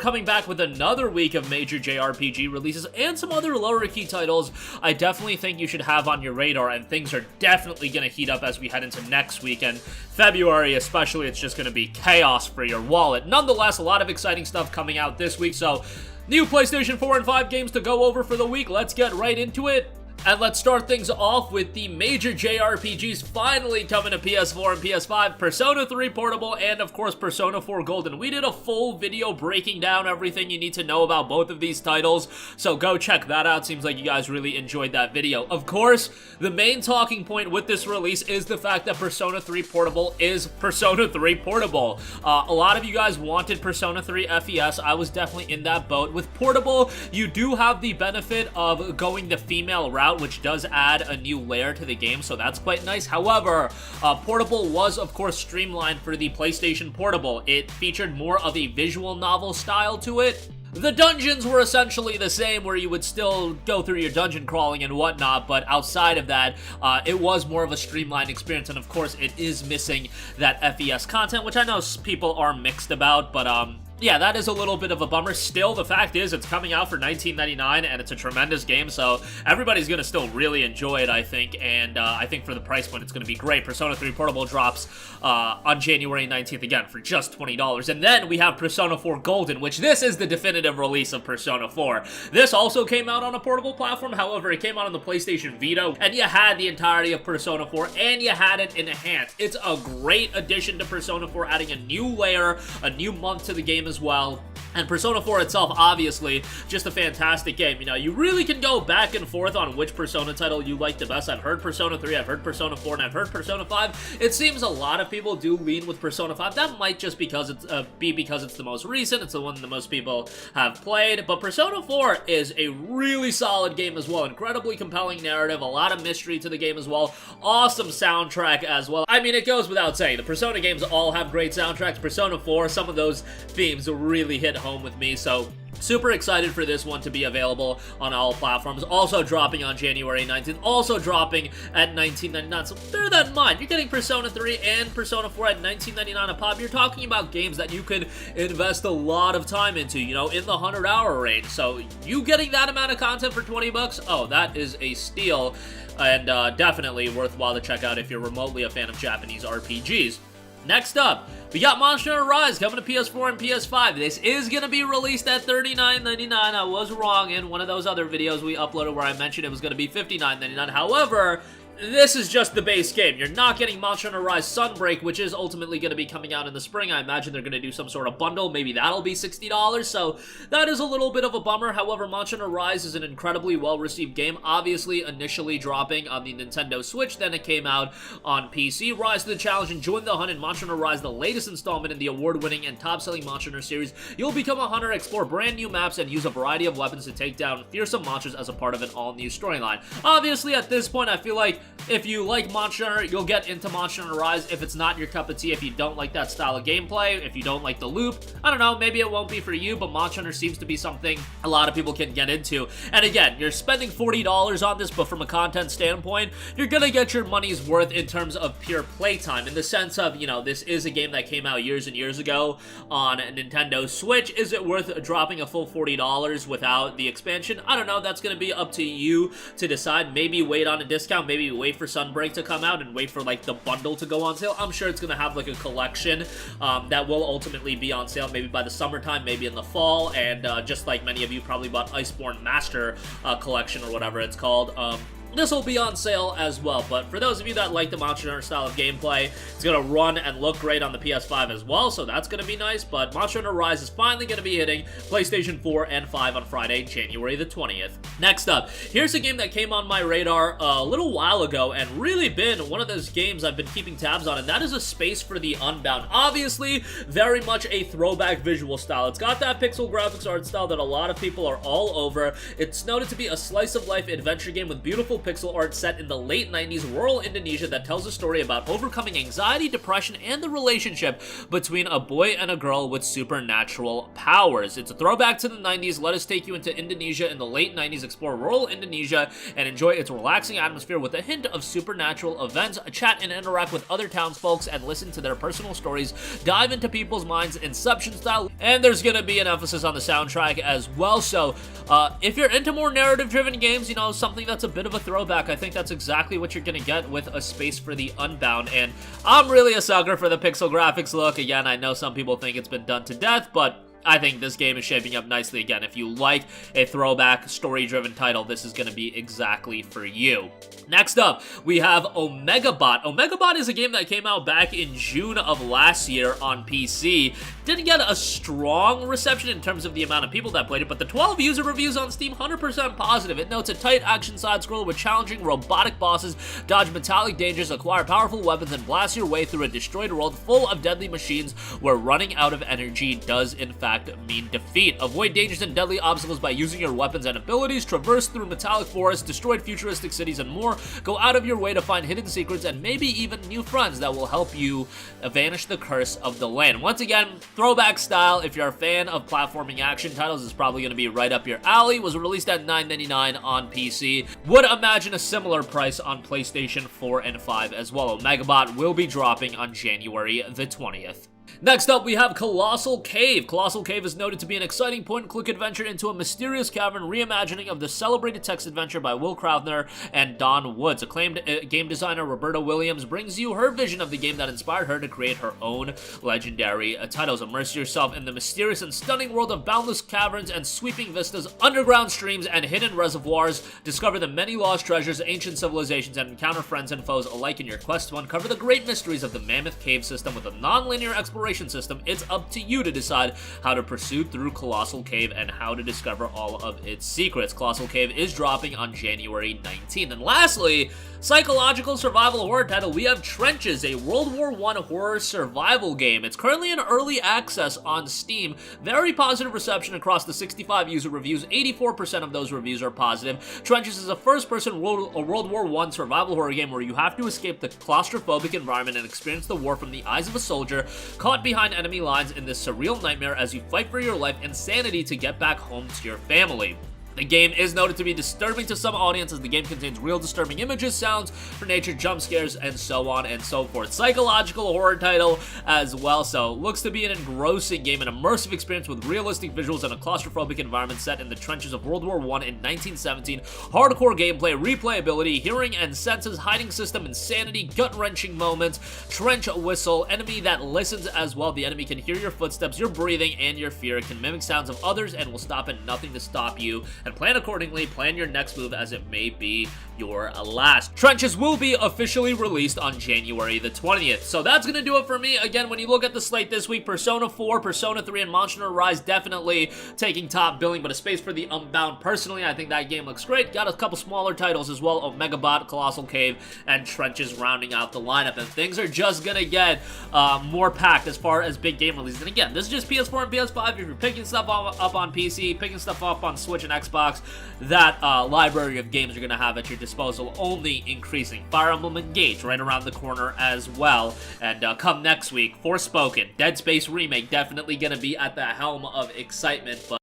coming back with another week of major JRPG releases and some other lower key titles I definitely think you should have on your radar, and things are definitely going to heat up as we head into next week, and February especially. It's just going to be chaos for your wallet. Nonetheless, a lot of exciting stuff coming out this week, so new PlayStation 4 and 5 games to go over for the week. Let's get right into it. And let's start things off with the major JRPGs finally coming to PS4 and PS5, Persona 3 Portable, and of course Persona 4 Golden. We did a full video breaking down everything you need to know about both of these titles, so go check that out. Seems like you guys really enjoyed that video. Of course, the main talking point with this release is the fact that Persona 3 Portable is Persona 3 Portable. A lot of you guys wanted Persona 3 FES. I was definitely in that boat. With Portable, you do have the benefit of going the female route, which does add a new layer to the game, so that's quite nice. However, Portable was, of course, streamlined for the PlayStation Portable. It featured more of a visual novel style to it. The dungeons were essentially the same, where you would still go through your dungeon crawling and whatnot, but outside of that, it was more of a streamlined experience, and of course, it is missing that FES content, which I know people are mixed about, but yeah, that is a little bit of a bummer. Still, the fact is, it's coming out for $19.99, and it's a tremendous game, so everybody's going to still really enjoy it, I think, and I think for the price point, it's going to be great. Persona 3 Portable drops on January 19th again for just $20, and then we have Persona 4 Golden, which this is the definitive release of Persona 4. This also came out on a portable platform, however, it came out on the PlayStation Vita, and you had the entirety of Persona 4, and you had it enhanced. It's a great addition to Persona 4, adding a new layer, a new month to the game as well. And Persona 4 itself, obviously, just a fantastic game. You know, you really can go back and forth on which Persona title you like the best. I've heard Persona 3, I've heard Persona 4, and I've heard Persona 5. It seems a lot of people do lean with Persona 5. That might just because it's because it's the most recent, it's the one that most people have played. But Persona 4 is a really solid game as well. Incredibly compelling narrative, a lot of mystery to the game as well. Awesome soundtrack as well. I mean, it goes without saying, the Persona games all have great soundtracks. Persona 4, some of those themes really hit home with me, so super excited for this one to be available on all platforms. Also dropping on January 19th, also dropping at $19.99, so bear that in mind. You're getting Persona 3 and Persona 4 at $19.99 a pop. You're talking about games that you could invest a lot of time into, you know, in the 100-hour range. So you getting that amount of content for 20 bucks, oh, that is a steal, and definitely worthwhile to check out if you're remotely a fan of Japanese RPGs. Next up, we got Monster Hunter Rise coming to PS4 and PS5. This is going to be released at $39.99. I was wrong in one of those other videos we uploaded where I mentioned it was going to be $59.99. However, this is just the base game. You're not getting Monster Hunter Rise Sunbreak, which is ultimately going to be coming out in the spring. I imagine they're going to do some sort of bundle. Maybe that'll be $60, so that is a little bit of a bummer. However, Monster Hunter Rise is an incredibly well-received game. Obviously, initially dropping on the Nintendo Switch, then it came out on PC. Rise to the challenge and join the hunt in Monster Hunter Rise, the latest installment in the award-winning and top-selling Monster Hunter series. You'll become a hunter, explore brand new maps, and use a variety of weapons to take down fearsome monsters as a part of an all-new storyline. Obviously, at this point, I feel like if you like Monster Hunter, you'll get into Monster Hunter Rise. If it's not your cup of tea, if you don't like that style of gameplay, if you don't like the loop, I don't know, maybe it won't be for you, but Monster Hunter seems to be something a lot of people can get into. And again, you're spending $40 on this, but from a content standpoint, you're gonna get your money's worth in terms of pure playtime, in the sense of, you know, this is a game that came out years and years ago on Nintendo Switch. Is it worth dropping a full $40 without the expansion? I don't know, that's gonna be up to you to decide. Maybe wait on a discount, maybe wait for Sunbreak to come out and wait for like the bundle to go on sale. I'm sure it's gonna have like a collection that will ultimately be on sale maybe by the summertime, maybe in the fall, and just like many of you probably bought Iceborne Master collection or whatever it's called, this will be on sale as well. But for those of you that like the Monster Hunter style of gameplay, it's going to run and look great on the PS5 as well, so that's going to be nice. But Monster Hunter Rise is finally going to be hitting PlayStation 4 and 5 on Friday, January the 20th. Next up, here's a game that came on my radar a little while ago and really been one of those games I've been keeping tabs on, and that is A Space for the Unbound. Obviously, very much a throwback visual style. It's got that pixel graphics art style that a lot of people are all over. It's noted to be a slice-of-life adventure game with beautiful pixel art set in the late 90s rural Indonesia that tells a story about overcoming anxiety, depression, and the relationship between a boy and a girl with supernatural powers. It's a throwback to the 90s. Let us take you into Indonesia in the late 90s, explore rural Indonesia, and enjoy its relaxing atmosphere with a hint of supernatural events, chat and interact with other townsfolk, and listen to their personal stories, dive into people's minds Inception style, and there's gonna be an emphasis on the soundtrack as well. So if you're into more narrative-driven games, you know, something that's a bit of a throwback, I think that's exactly what you're gonna get with A Space for the Unbound, and I'm really a sucker for the pixel graphics look. Again, I know some people think it's been done to death, but I think this game is shaping up nicely. Again, if you like a throwback, story-driven title, this is going to be exactly for you. Next up, we have Omegabot. Omegabot is a game that came out back in June of last year on PC. Didn't get a strong reception in terms of the amount of people that played it, but the 12 user reviews on Steam, 100% positive. It notes a tight action side-scroller with challenging robotic bosses, dodge metallic dangers, acquire powerful weapons, and blast your way through a destroyed world full of deadly machines where running out of energy does, in fact, mean defeat. Avoid dangers and deadly obstacles by using your weapons and abilities, traverse through metallic forests, destroyed futuristic cities, and more. Go out of your way to find hidden secrets and maybe even new friends that will help you vanish the curse of the land. Once again, throwback style. If you're a fan of platforming action titles, it's probably going to be right up your alley. Was released at $9.99 on PC. Would imagine a similar price on PlayStation 4 and 5 as well. Omegabot will be dropping on January the 20th. Next up, we have Colossal Cave. Colossal Cave is noted to be an exciting point-and-click adventure into a mysterious cavern reimagining of the celebrated text adventure by Will Crowther and Don Woods. Acclaimed game designer Roberta Williams brings you her vision of the game that inspired her to create her own legendary titles. Immerse yourself in the mysterious and stunning world of boundless caverns and sweeping vistas, underground streams, and hidden reservoirs. Discover the many lost treasures, ancient civilizations, and encounter friends and foes alike in your quest to uncover the great mysteries of the Mammoth Cave system with a non-linear exploration system. It's up to you to decide how to pursue through Colossal Cave and how to discover all of its secrets. Colossal Cave is dropping on January 19th. And lastly, psychological survival horror title, we have Trenches, a World War I horror survival game. It's currently in early access on Steam. Very positive reception across the 65 user reviews. 84% of those reviews are positive. Trenches is a first-person World War I survival horror game where you have to escape the claustrophobic environment and experience the war from the eyes of a soldier caught behind enemy lines in this surreal nightmare as you fight for your life and sanity to get back home to your family. The game is noted to be disturbing to some audiences. The game contains real disturbing images, sounds for nature, jump scares, and so on and so forth. Psychological horror title as well, so looks to be an engrossing game, an immersive experience with realistic visuals and a claustrophobic environment set in the trenches of World War I in 1917. Hardcore gameplay, replayability, hearing and senses, hiding system, insanity, gut-wrenching moments, trench whistle, enemy that listens as well. The enemy can hear your footsteps, your breathing, and your fear. It can mimic sounds of others and will stop at nothing to stop you. And plan accordingly, plan your next move as it may be your last. Trenches will be officially released on January the 20th. So that's gonna do it for me. Again, when you look at the slate this week, Persona 4, Persona 3, and Monster Hunter Rise definitely taking top billing, but A Space for the Unbound, personally, I think that game looks great. Got a couple smaller titles as well, Omegabot, Colossal Cave, and Trenches rounding out the lineup, and things are just gonna get more packed as far as big game releases. And again, this is just PS4 and PS5. If you're picking stuff up on PC, picking stuff up on Switch and Xbox, that library of games you're going to have at your disposal only increasing. Fire Emblem Engage right around the corner as well. And come next week, Forspoken, Dead Space Remake, definitely going to be at the helm of excitement. But